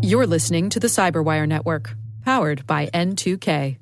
You're listening to the Cyberwire Network, powered by N2K.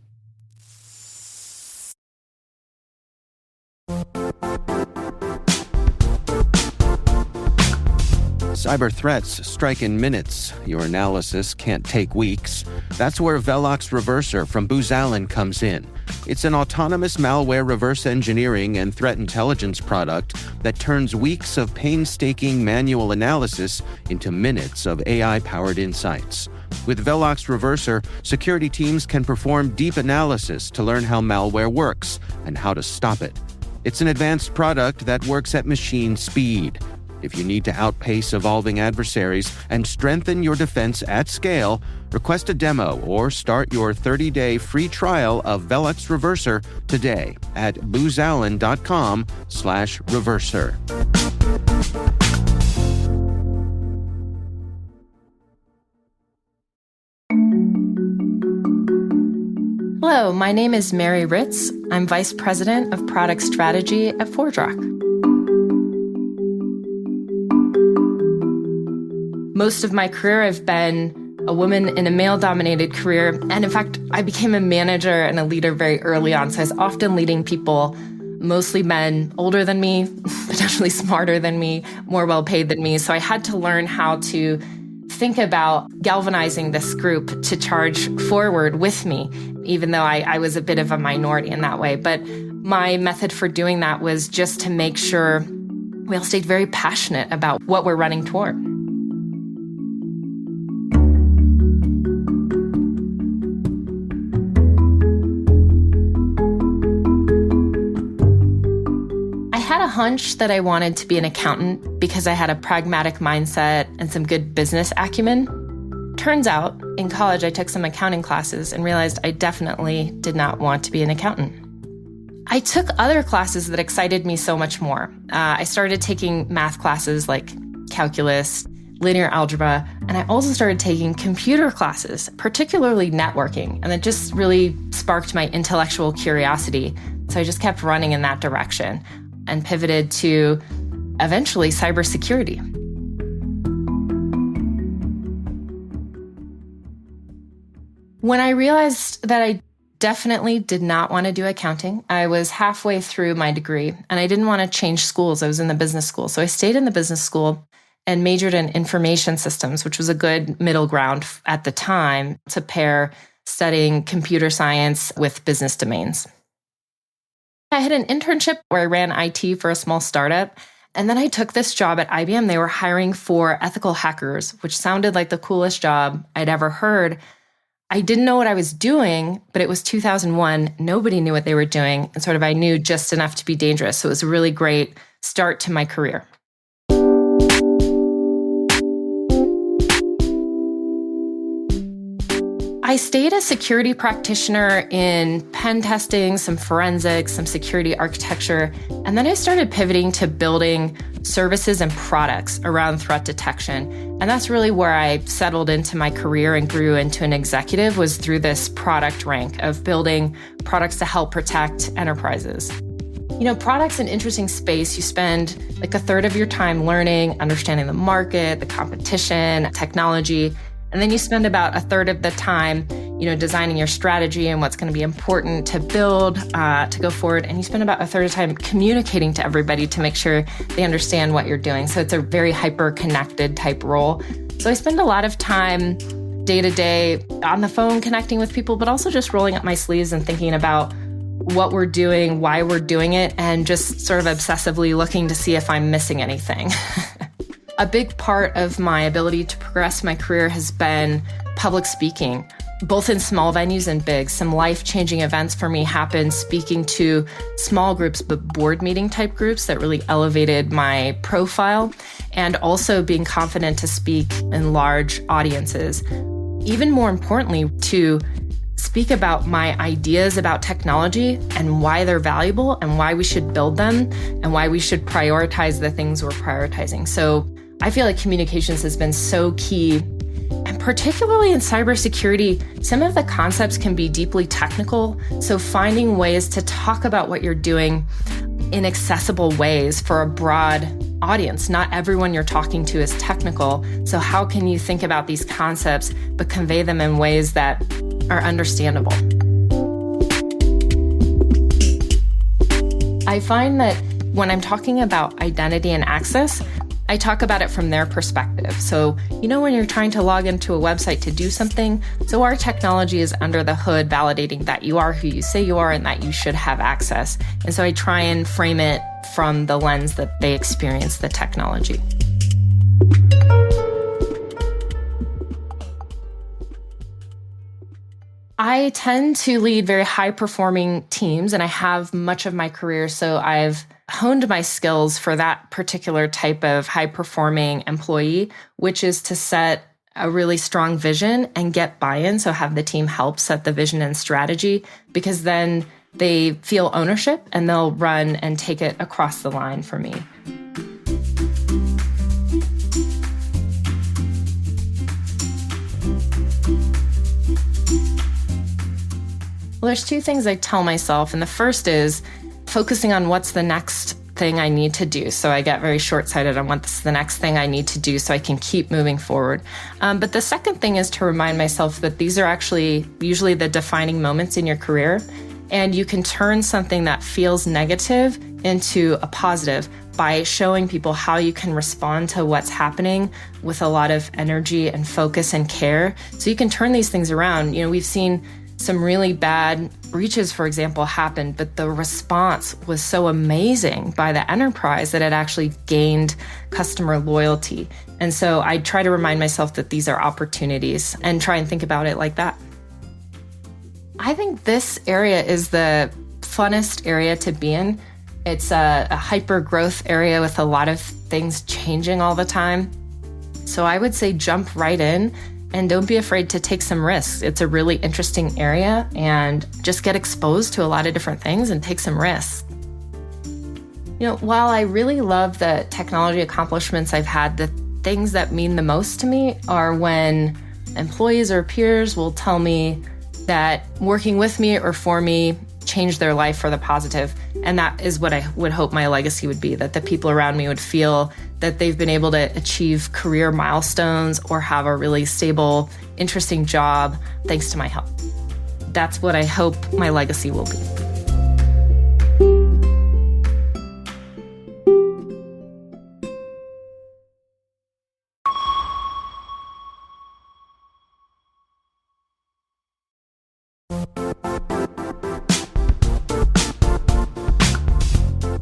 Cyber threats strike in minutes. Your analysis can't take weeks. That's where Velox Reverser from Booz Allen comes in. It's an autonomous malware reverse engineering and threat intelligence product that turns weeks of painstaking manual analysis into minutes of AI-powered insights. With Velox Reverser, security teams can perform deep analysis to learn how malware works and how to stop it. It's an advanced product that works at machine speed. If you need to outpace evolving adversaries and strengthen your defense at scale, request a demo or start your 30-day free trial of Velox Reverser today at boozallen.com/reverser. Hello, my name is Mary Writz. I'm Vice President of Product Strategy at ForgeRock. Most of my career, I've been a woman in a male-dominated career. And in fact, I became a manager and a leader very early on. So I was often leading people, mostly men older than me, potentially smarter than me, more well-paid than me. So I had to learn how to think about galvanizing this group to charge forward with me, even though I was a bit of a minority in that way. But my method for doing that was just to make sure we all stayed very passionate about what we're running toward. I had a hunch that I wanted to be an accountant because I had a pragmatic mindset and some good business acumen. Turns out, in college, I took some accounting classes and realized I definitely did not want to be an accountant. I took other classes that excited me so much more. I started taking math classes like calculus, linear algebra, and I also started taking computer classes, particularly networking, and it just really sparked my intellectual curiosity. So I just kept running in that direction and pivoted to eventually cybersecurity. When I realized that I definitely did not want to do accounting, I was halfway through my degree and I didn't want to change schools. I was in the business school. So I stayed in the business school and majored in information systems, which was a good middle ground at the time to pair studying computer science with business domains. I had an internship where I ran IT for a small startup. And then I took this job at IBM. They were hiring for ethical hackers, which sounded like the coolest job I'd ever heard. I didn't know what I was doing, but it was 2001. Nobody knew what they were doing. And sort of I knew just enough to be dangerous. So it was a really great start to my career. I stayed a security practitioner in pen testing, some forensics, some security architecture, and then I started pivoting to building services and products around threat detection. And that's really where I settled into my career and grew into an executive, was through this product rank of building products to help protect enterprises. You know, product's an interesting space. You spend like a third of your time learning, understanding the market, the competition, technology. And then you spend about a third of the time, designing your strategy and what's going to be important to build, to go forward. And you spend about a third of the time communicating to everybody to make sure they understand what you're doing. So it's a very hyper-connected type role. So I spend a lot of time day to day on the phone connecting with people, but also just rolling up my sleeves and thinking about what we're doing, why we're doing it, and just sort of obsessively looking to see if I'm missing anything. A big part of my ability to progress my career has been public speaking, both in small venues and big. Some life-changing events for me happened speaking to small groups, but board meeting type groups that really elevated my profile, and also being confident to speak in large audiences. Even more importantly, to speak about my ideas about technology and why they're valuable and why we should build them and why we should prioritize the things we're prioritizing. So I feel like communications has been so key. And particularly in cybersecurity, some of the concepts can be deeply technical. So finding ways to talk about what you're doing in accessible ways for a broad audience. Not everyone you're talking to is technical. So how can you think about these concepts, but convey them in ways that are understandable? I find that when I'm talking about identity and access, I talk about it from their perspective. So, when you're trying to log into a website to do something, so our technology is under the hood validating that you are who you say you are and that you should have access. And so I try and frame it from the lens that they experience the technology. I tend to lead very high-performing teams, and I have much of my career, so I've honed my skills for that particular type of high-performing employee, which is to set a really strong vision and get buy-in, so have the team help set the vision and strategy, because then they feel ownership and they'll run and take it across the line for me. Well, there's two things I tell myself, and the first is focusing on what's the next thing I need to do. So I get very short-sighted on what's the next thing I need to do so I can keep moving forward. But the second thing is to remind myself that these are actually usually the defining moments in your career, and you can turn something that feels negative into a positive by showing people how you can respond to what's happening with a lot of energy and focus and care. So you can turn these things around. We've seen some really bad breaches, for example, happened, but the response was so amazing by the enterprise that it actually gained customer loyalty. And so I try to remind myself that these are opportunities and try and think about it like that. I think this area is the funnest area to be in. It's a hyper growth area with a lot of things changing all the time. So I would say jump right in. And don't be afraid to take some risks. It's a really interesting area, and just get exposed to a lot of different things and take some risks. While I really love the technology accomplishments I've had, the things that mean the most to me are when employees or peers will tell me that working with me or for me changed their life for the positive. And that is what I would hope my legacy would be, that the people around me would feel that they've been able to achieve career milestones or have a really stable, interesting job thanks to my help. That's what I hope my legacy will be.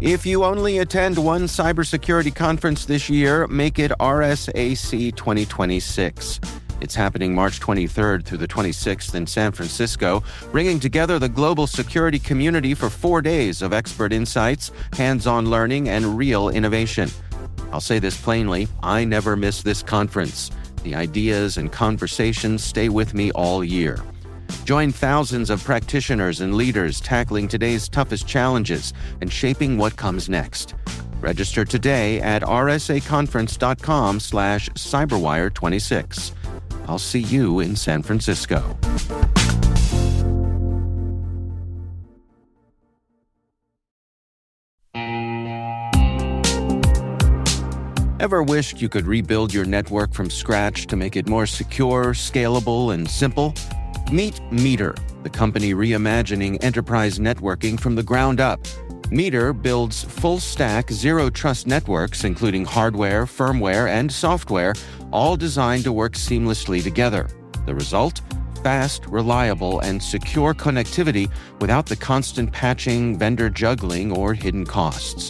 If you only attend one cybersecurity conference this year, make it RSAC 2026. It's happening March 23rd through the 26th in San Francisco, bringing together the global security community for 4 days of expert insights, hands-on learning, and real innovation. I'll say this plainly, I never miss this conference. The ideas and conversations stay with me all year. Join thousands of practitioners and leaders tackling today's toughest challenges and shaping what comes next. Register today at rsaconference.com/cyberwire26. I'll see you in San Francisco. Ever wished you could rebuild your network from scratch to make it more secure, scalable, and simple? Meet Meter, the company reimagining enterprise networking from the ground up. Meter builds full-stack, zero-trust networks, including hardware, firmware, and software, all designed to work seamlessly together. The result? Fast, reliable, and secure connectivity without the constant patching, vendor juggling, or hidden costs.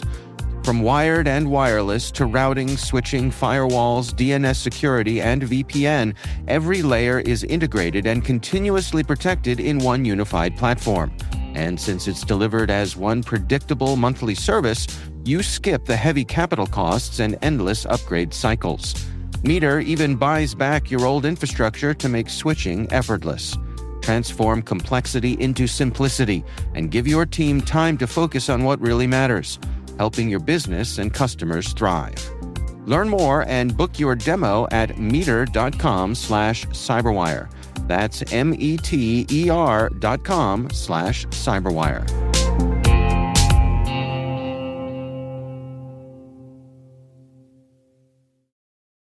From wired and wireless to routing, switching, firewalls, DNS security, and VPN, every layer is integrated and continuously protected in one unified platform. And since it's delivered as one predictable monthly service, you skip the heavy capital costs and endless upgrade cycles. Meter even buys back your old infrastructure to make switching effortless. Transform complexity into simplicity and give your team time to focus on what really matters, helping your business and customers thrive. Learn more and book your demo at meter.com/cyberwire. That's METER.com/cyberwire.